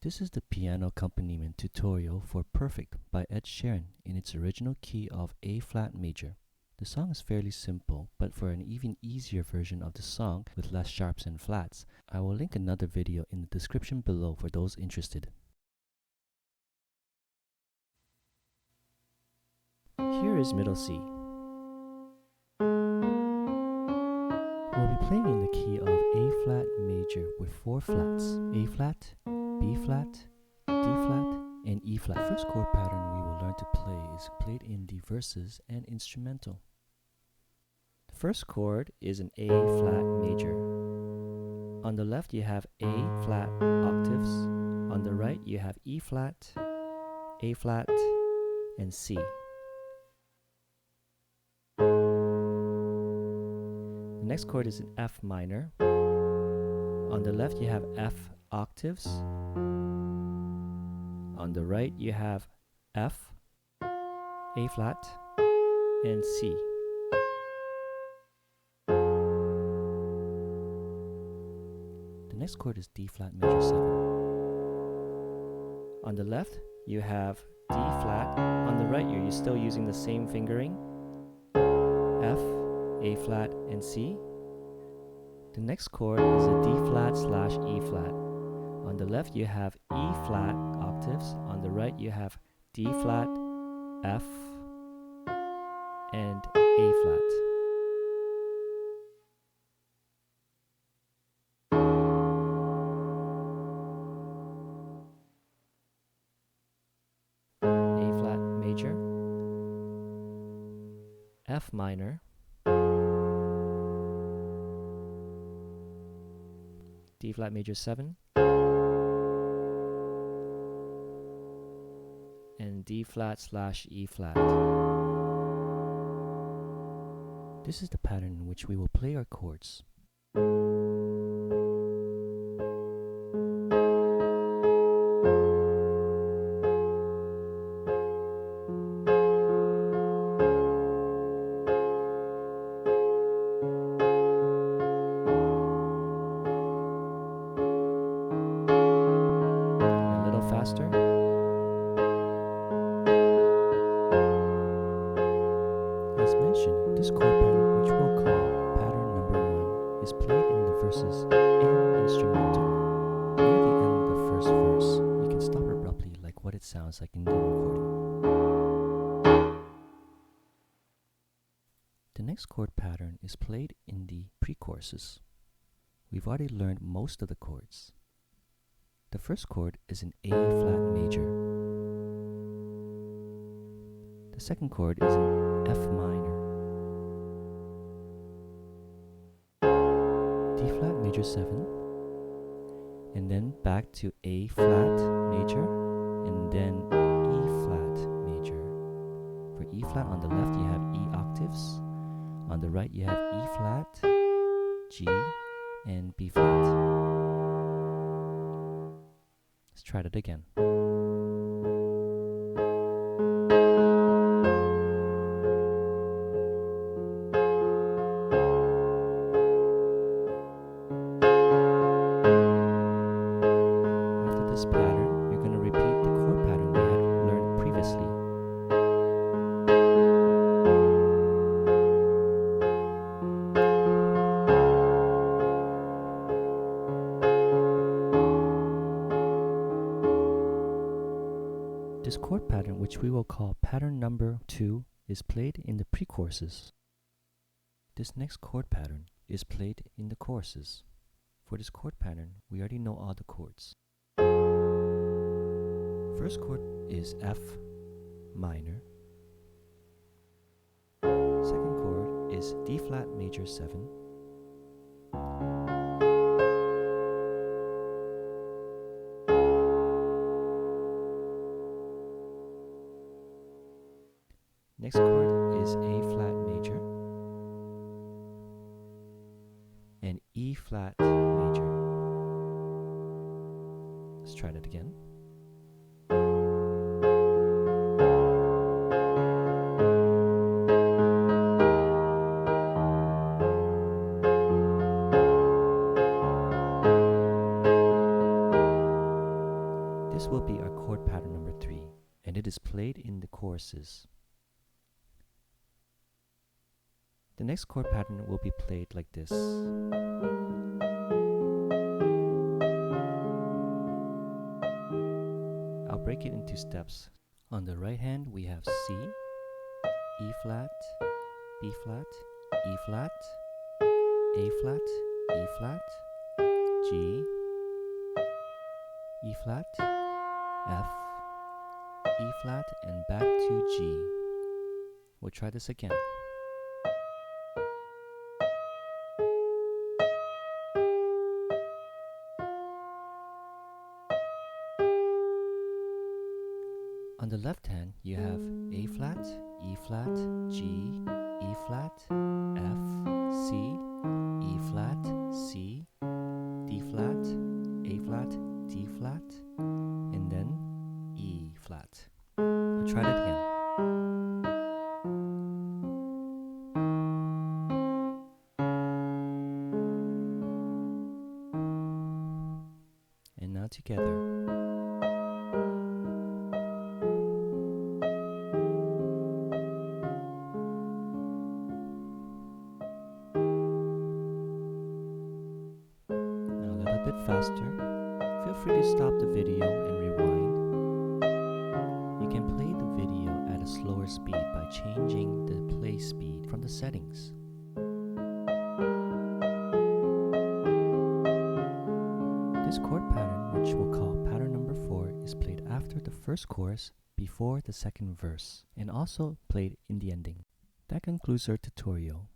This is the piano accompaniment tutorial for Perfect by Ed Sheeran in its original key of A-flat major. The song is fairly simple, but for an even easier version of the song with less sharps and flats, I will link another video in the description below for those interested. Here is middle C. We'll be playing in the key of A-flat major with 4 flats: A-flat, B-flat, D-flat, and E-flat. The first chord pattern we will learn to play is played in the verses and instrumental. The first chord is an A-flat major. On the left you have A-flat octaves. On the right you have E-flat, A-flat, and C. The next chord is an F minor. On the left you have F octaves. On the right you have F, A flat, and C. The next chord is D flat major 7. On the left you have D flat. On the right you're still using the same fingering: F, A flat, and C. The next chord is a D flat slash E flat. On the left you have E flat octaves. On the right you have D flat, F, and A flat. A flat major, F minor, D flat major 7, and D flat slash E flat. This is the pattern in which we will play our chords. Faster. As mentioned, this chord pattern, which we'll call pattern number 1, is played in the verses and instrumental. Near the end of the first verse, you can stop abruptly like what it sounds like in the recording. The next chord pattern is played in the pre-choruses. We've already learned most of the chords. The first chord is an A-flat major. The second chord is an F minor. D-flat major 7. And then back to A-flat major. And then E-flat major. For E-flat on the left you have E octaves. On the right you have E-flat, G, and B-flat. Let's try that again. After this pattern, you're going to repeat the chord pattern we had learned previously. This chord pattern, which we will call pattern number 2, is played in the pre-choruses. This next chord pattern is played in the choruses. For this chord pattern, we already know all the chords. First chord is F minor. Second chord is D flat major 7. Next chord is A-flat major and E-flat major. Let's try that again. This will be our chord pattern number 3, and it is played in the choruses. The next chord pattern will be played like this. I'll break it into steps. On the right hand we have C, E flat, B flat, E flat, A flat, E flat, G, E flat, F, E flat, and back to G. We'll try this again. On the left hand, you have A flat, E flat, G, E flat, F, C, E flat, C, D flat, A flat, D flat, and then E flat. I'll try that again. And now together. Faster. Feel free to stop the video and rewind. You can play the video at a slower speed by changing the play speed from the settings. This chord pattern, which we'll call pattern number 4, is played after the first chorus, before the second verse, and also played in the ending. That concludes our tutorial.